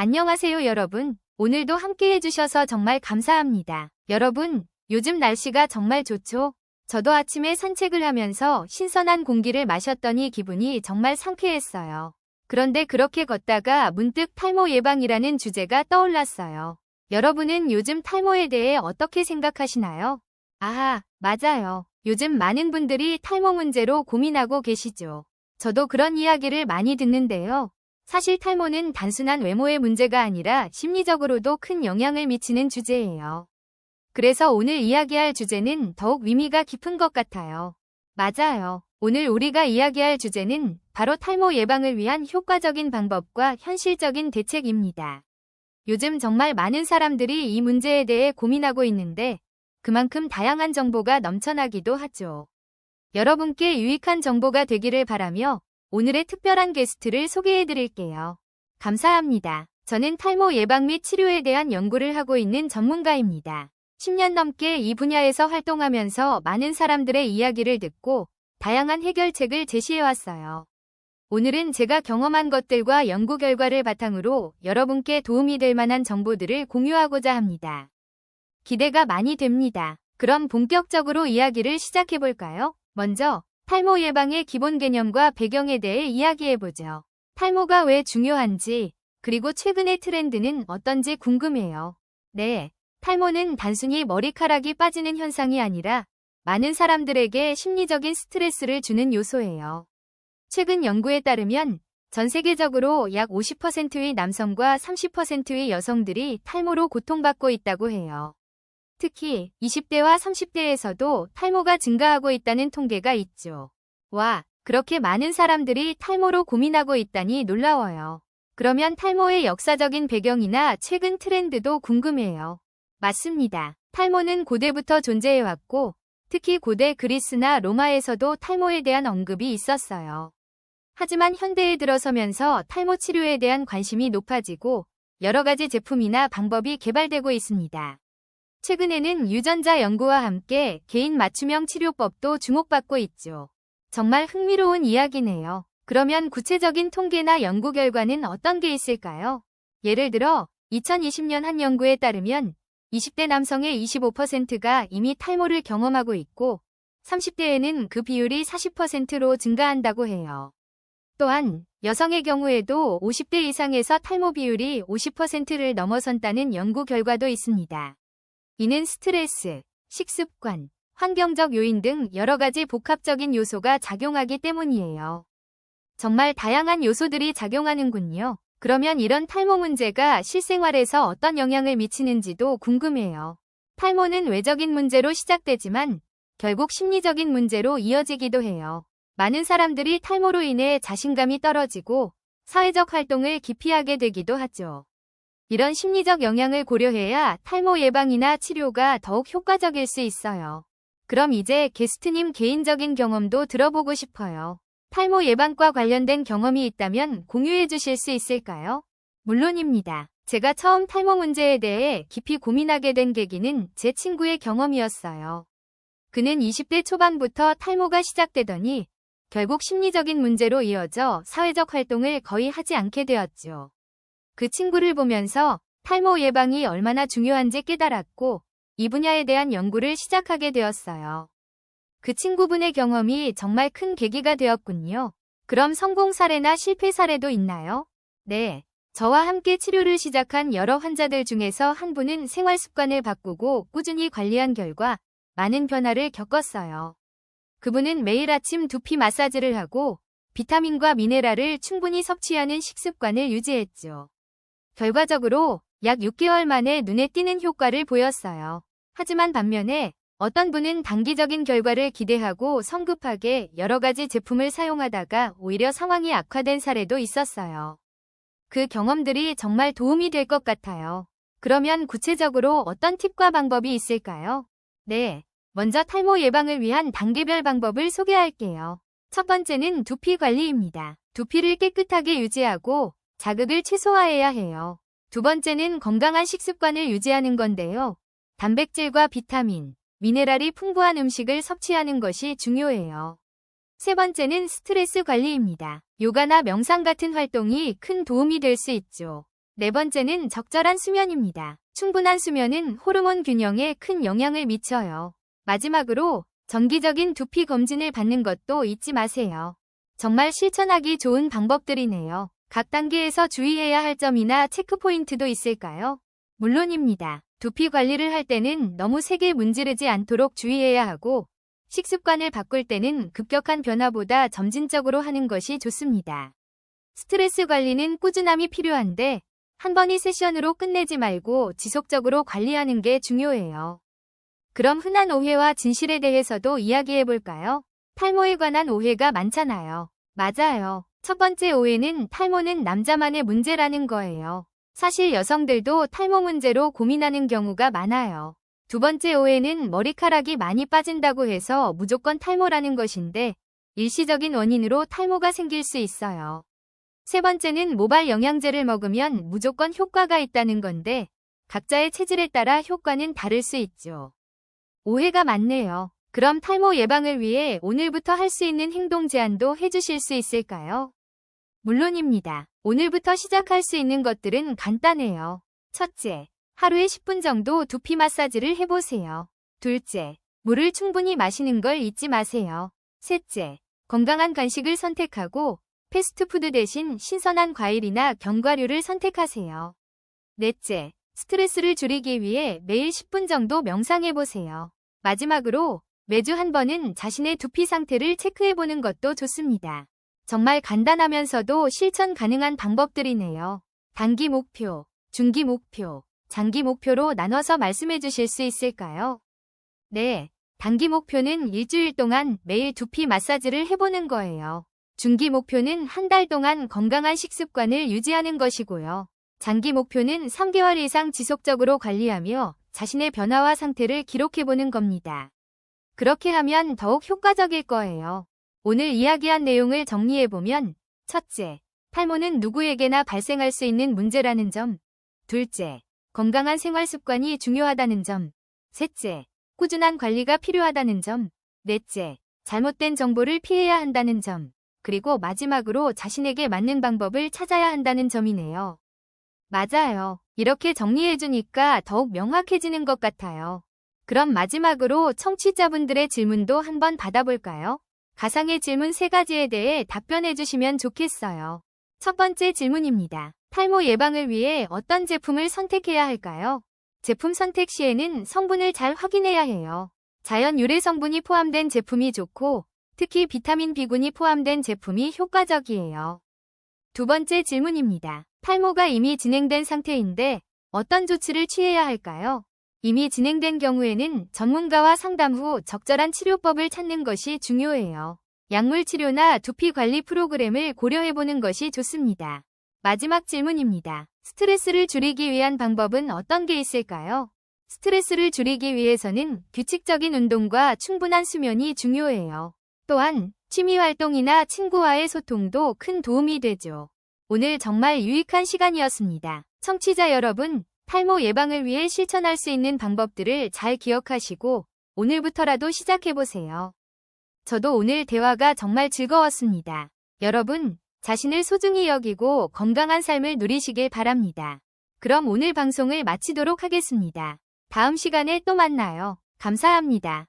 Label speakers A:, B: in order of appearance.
A: 안녕하세요 여러분. 오늘도 함께 해주셔서 정말 감사합니다. 여러분, 요즘 날씨가 정말 좋죠? 저도 아침에 산책을 하면서 신선한 공기를 마셨더니 기분이 정말 상쾌했어요. 그런데 그렇게 걷다가 문득 탈모 예방이라는 주제가 떠올랐어요. 여러분은 요즘 탈모에 대해 어떻게 생각하시나요? 아하, 맞아요. 요즘 많은 분들이 탈모 문제로 고민하고 계시죠. 저도 그런 이야기를 많이 듣는데요. 사실 탈모는 단순한 외모의 문제가 아니라 심리적으로도 큰 영향을 미치는 주제예요. 그래서 오늘 이야기할 주제는 더욱 의미가 깊은 것 같아요. 맞아요. 오늘 우리가 이야기할 주제는 바로 탈모 예방을 위한 효과적인 방법과 현실적인 대책입니다. 요즘 정말 많은 사람들이 이 문제에 대해 고민하고 있는데 그만큼 다양한 정보가 넘쳐나기도 하죠. 여러분께 유익한 정보가 되기를 바라며 오늘의 특별한 게스트를 소개해 드릴게요. 감사합니다. 저는 탈모 예방 및 치료에 대한 연구를 하고 있는 전문가입니다. 10년 넘게 이 분야에서 활동하면서 많은 사람들의 이야기를 듣고 다양한 해결책을 제시해왔어요. 오늘은 제가 경험한 것들과 연구 결과를 바탕으로 여러분께 도움이 될 만한 정보들을 공유하고자 합니다. 기대가 많이 됩니다. 그럼 본격적으로 이야기를 시작해볼까요? 먼저 탈모 예방의 기본 개념과 배경에 대해 이야기해보죠. 탈모가 왜 중요한지, 그리고 최근의 트렌드는 어떤지 궁금해요. 네, 탈모는 단순히 머리카락이 빠지는 현상이 아니라 많은 사람들에게 심리적인 스트레스를 주는 요소예요. 최근 연구에 따르면 전 세계적으로 약 50%의 남성과 30%의 여성들이 탈모로 고통받고 있다고 해요. 특히 20대와 30대에서도 탈모가 증가하고 있다는 통계가 있죠. 와, 그렇게 많은 사람들이 탈모로 고민하고 있다니 놀라워요. 그러면 탈모의 역사적인 배경이나 최근 트렌드도 궁금해요. 맞습니다. 탈모는 고대부터 존재해왔고, 특히 고대 그리스나 로마에서도 탈모에 대한 언급이 있었어요. 하지만 현대에 들어서면서 탈모 치료에 대한 관심이 높아지고 여러 가지 제품이나 방법이 개발되고 있습니다. 최근에는 유전자 연구와 함께 개인 맞춤형 치료법도 주목받고 있죠. 정말 흥미로운 이야기네요. 그러면 구체적인 통계나 연구 결과는 어떤 게 있을까요? 예를 들어 2020년 한 연구에 따르면 20대 남성의 25%가 이미 탈모를 경험하고 있고 30대에는 그 비율이 40%로 증가한다고 해요. 또한 여성의 경우에도 50대 이상에서 탈모 비율이 50%를 넘어선다는 연구 결과도 있습니다. 이는 스트레스, 식습관, 환경적 요인 등 여러 가지 복합적인 요소가 작용하기 때문이에요. 정말 다양한 요소들이 작용하는군요. 그러면 이런 탈모 문제가 실생활에서 어떤 영향을 미치는지도 궁금해요. 탈모는 외적인 문제로 시작되지만 결국 심리적인 문제로 이어지기도 해요. 많은 사람들이 탈모로 인해 자신감이 떨어지고 사회적 활동을 기피하게 되기도 하죠. 이런 심리적 영향을 고려해야 탈모 예방이나 치료가 더욱 효과적일 수 있어요. 그럼 이제 게스트님 개인적인 경험도 들어보고 싶어요. 탈모 예방과 관련된 경험이 있다면 공유해 주실 수 있을까요? 물론입니다. 제가 처음 탈모 문제에 대해 깊이 고민하게 된 계기는 제 친구의 경험이었어요. 그는 20대 초반부터 탈모가 시작되더니 결국 심리적인 문제로 이어져 사회적 활동을 거의 하지 않게 되었죠. 그 친구를 보면서 탈모 예방이 얼마나 중요한지 깨달았고 이 분야에 대한 연구를 시작하게 되었어요. 그 친구분의 경험이 정말 큰 계기가 되었군요. 그럼 성공 사례나 실패 사례도 있나요? 네. 저와 함께 치료를 시작한 여러 환자들 중에서 한 분은 생활 습관을 바꾸고 꾸준히 관리한 결과 많은 변화를 겪었어요. 그분은 매일 아침 두피 마사지를 하고 비타민과 미네랄을 충분히 섭취하는 식습관을 유지했죠. 결과적으로 약 6개월 만에 눈에 띄는 효과를 보였어요. 하지만 반면에 어떤 분은 단기적인 결과를 기대하고 성급하게 여러 가지 제품을 사용하다가 오히려 상황이 악화된 사례도 있었어요. 그 경험들이 정말 도움이 될 것 같아요. 그러면 구체적으로 어떤 팁과 방법이 있을까요? 네, 먼저 탈모 예방을 위한 단계별 방법을 소개할게요. 첫 번째는 두피 관리입니다. 두피를 깨끗하게 유지하고 자극을 최소화해야 해요. 두 번째는 건강한 식습관을 유지하는 건데요. 단백질과 비타민, 미네랄이 풍부한 음식을 섭취하는 것이 중요해요. 세 번째는 스트레스 관리입니다. 요가나 명상 같은 활동이 큰 도움이 될 수 있죠. 네 번째는 적절한 수면입니다. 충분한 수면은 호르몬 균형에 큰 영향을 미쳐요. 마지막으로 정기적인 두피 검진을 받는 것도 잊지 마세요. 정말 실천하기 좋은 방법들이네요. 각 단계에서 주의해야 할 점이나 체크포인트도 있을까요? 물론입니다. 두피 관리를 할 때는 너무 세게 문지르지 않도록 주의해야 하고, 식습관을 바꿀 때는 급격한 변화보다 점진적으로 하는 것이 좋습니다. 스트레스 관리는 꾸준함이 필요한데, 한 번의 세션으로 끝내지 말고 지속적으로 관리하는 게 중요해요. 그럼 흔한 오해와 진실에 대해서도 이야기해 볼까요? 탈모에 관한 오해가 많잖아요. 맞아요. 첫 번째 오해는 탈모는 남자만의 문제라는 거예요. 사실 여성들도 탈모 문제로 고민하는 경우가 많아요. 두 번째 오해는 머리카락이 많이 빠진다고 해서 무조건 탈모라는 것인데, 일시적인 원인으로 탈모가 생길 수 있어요. 세 번째는 모발 영양제를 먹으면 무조건 효과가 있다는 건데, 각자의 체질에 따라 효과는 다를 수 있죠. 오해가 많네요. 그럼 탈모 예방을 위해 오늘부터 할 수 있는 행동 제안도 해주실 수 있을까요? 물론입니다. 오늘부터 시작할 수 있는 것들은 간단해요. 첫째, 하루에 10분 정도 두피 마사지를 해보세요. 둘째, 물을 충분히 마시는 걸 잊지 마세요. 셋째, 건강한 간식을 선택하고 패스트푸드 대신 신선한 과일이나 견과류를 선택하세요. 넷째, 스트레스를 줄이기 위해 매일 10분 정도 명상해보세요. 마지막으로 매주 한 번은 자신의 두피 상태를 체크해보는 것도 좋습니다. 정말 간단하면서도 실천 가능한 방법들이네요. 단기 목표, 중기 목표, 장기 목표로 나눠서 말씀해 주실 수 있을까요? 네, 단기 목표는 일주일 동안 매일 두피 마사지를 해보는 거예요. 중기 목표는 한 달 동안 건강한 식습관을 유지하는 것이고요. 장기 목표는 3개월 이상 지속적으로 관리하며 자신의 변화와 상태를 기록해보는 겁니다. 그렇게 하면 더욱 효과적일 거예요. 오늘 이야기한 내용을 정리해보면, 첫째, 탈모는 누구에게나 발생할 수 있는 문제라는 점. 둘째, 건강한 생활 습관이 중요하다는 점. 셋째, 꾸준한 관리가 필요하다는 점. 넷째, 잘못된 정보를 피해야 한다는 점. 그리고 마지막으로 자신에게 맞는 방법을 찾아야 한다는 점이네요. 맞아요. 이렇게 정리해주니까 더욱 명확해지는 것 같아요. 그럼 마지막으로 청취자분들의 질문도 한번 받아볼까요? 가상의 질문 3가지에 대해 답변해주시면 좋겠어요. 첫 번째 질문입니다. 탈모 예방을 위해 어떤 제품을 선택해야 할까요? 제품 선택 시에는 성분을 잘 확인해야 해요. 자연 유래 성분이 포함된 제품이 좋고, 특히 비타민 B군이 포함된 제품이 효과적이에요. 두 번째 질문입니다. 탈모가 이미 진행된 상태인데 어떤 조치를 취해야 할까요? 이미 진행된 경우에는 전문가와 상담 후 적절한 치료법을 찾는 것이 중요해요. 약물 치료나 두피 관리 프로그램을 고려해보는 것이 좋습니다. 마지막 질문입니다. 스트레스를 줄이기 위한 방법은 어떤 게 있을까요? 스트레스를 줄이기 위해서는 규칙적인 운동과 충분한 수면이 중요해요. 또한 취미활동이나 친구와의 소통도 큰 도움이 되죠. 오늘 정말 유익한 시간이었습니다. 청취자 여러분, 탈모 예방을 위해 실천할 수 있는 방법들을 잘 기억하시고 오늘부터라도 시작해보세요. 저도 오늘 대화가 정말 즐거웠습니다. 여러분, 자신을 소중히 여기고 건강한 삶을 누리시길 바랍니다. 그럼 오늘 방송을 마치도록 하겠습니다. 다음 시간에 또 만나요. 감사합니다.